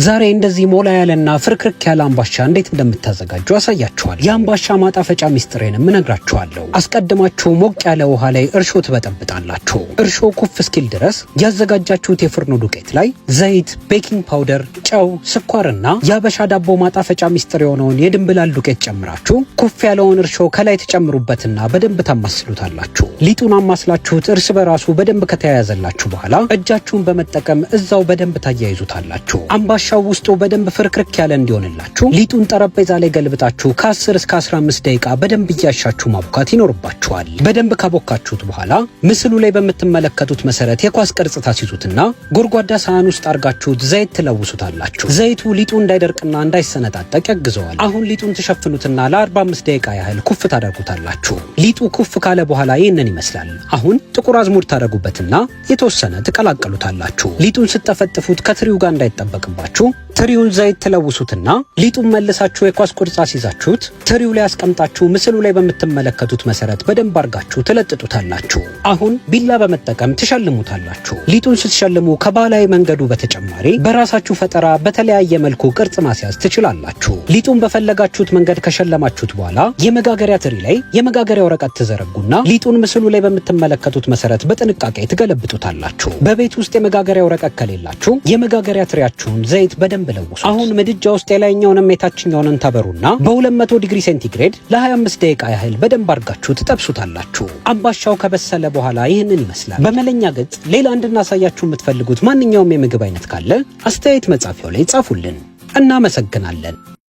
ዛሬ እንደዚህ ሞላ ያለና ፍርክርክ ያለ አምባሻ እንዴት እንደምታዘጋጁ አሳያችኋለሁ። የአምባሻ ማጣፈጫ ሚስጥሬንም እነግራችኋለሁ። አስቀድማችሁ ሞቅ ያለ ውሃ ላይ እርሾ ትበጠብጣላችሁ። እርሾ ኩፍ እስኪል ድረስ ያዘጋጃችሁት የፍርኖ ዱቄት ላይ ዘይት፣ ቤኪንግ ፓውደር፣ ጨው፣ ስኳርና የአበሻ ዳቦ ማጣፈጫ ሚስጥር የሆነውን የድንብላል ዱቄት ጨምራችሁ ኩፍ ያለውን እርሾ ከላይ ተጨምሩበትና በደንብ ታማስሉታላችሁ። ሊጡን አማስላችሁት እርስ በራሱ በደንብ ከተያያዘላችሁ በኋላ እጃችሁን በመጠቀም እዛው በደንብ ታያይዙታላችሁ። አምባሻው ውስጡ በደንብ ፍርክርክ ያለ እንዲሆንላችሁ ሊጡን ጠረጴዛ ላይ ገልብጣችሁ ከ10 እስከ 15 ደቂቃ በደንብ እያሻችሁ ማቡካት ይኖርባችኋል። በደንብ ካቦካችሁት በኋላ ምስሉ ላይ በምትመለከቱት መሰረት የኳስ ቅርጽ ታስይዙትና ጎድጓዳ ሳህን ውስጥ አርጋችሁት ዘይት ትለውሱታላችሁ። ዘይቱ ሊጡ እንዳይደርቅና እንዳይሰነጣጠቅ ያግዘዋል። አሁን ሊጡን ትሸፍኑትና ለ45 ደቂቃ ያህል ኩፍ ታደርጉታላችሁ። ሊጡ ኩፍ ካለ በኋላ ይህንን ይመስላል። አሁን ጥቁር አዝሙድ ታደርጉበትና የተወሰነ ትቀላቀሉታላችሁ። ሊጡን ስትጠፈጥፉት ከትሪው ጋር እንዳይጠበቅባችሁ ትሪውን ዘይት ትለውሱትና ሊጡን መልሳችሁ የኳስ ቅርጽ አስይዛችሁት ትሪው ላይ አስቀምጣችሁ ምስሉ ላይ በምትመለከቱት መሰረት በደንብ አርጋችሁ ትለጥጡታላችሁ። አሁን ቢላ በመጠቀም ትሸልሙታላችሁ። ሊጡን ስትሸልሙ ከባህላዊ መንገዱ በተጨማሪ በራሳችሁ ፈጠራ በተለያየ መልኩ ቅርጽ ማስያዝ ትችላላችሁ። ሊጡን በፈለጋችሁት መንገድ ከሸለማችሁት በኋላ የመጋገሪያ ትሪ ላይ የመጋገሪያ ወረቀት ትዘረጉና ሊጡን ምስሉ ላይ በምትመለከቱት መሰረት በጥንቃቄ ትገለብጡታላችሁ። በቤት ውስጥ የመጋገሪያ ወረቀት ከሌላችሁ የመጋገሪያ ትሪያችሁን ዘይት በደንብ ለውሱ። አሁን ምድጃ ውስጥ የላይኛውንም የታችኛውንም ታበሩና በ200 ዲግሪ ሴንቲግሬድ ለ25 ደቂቃ ያህል በደንብ አርጋችሁ ትጠብሱታላችሁ። አምባሻው ከበሰለ በኋላ ይህንን ይመስላል። በመለኛ ገጽ ሌላ እንድናሳያችሁ የምትፈልጉት ማንኛውም የምግብ አይነት ካለ አስተያየት መጻፊያው ላይ ጻፉልን። እናመሰግናለን።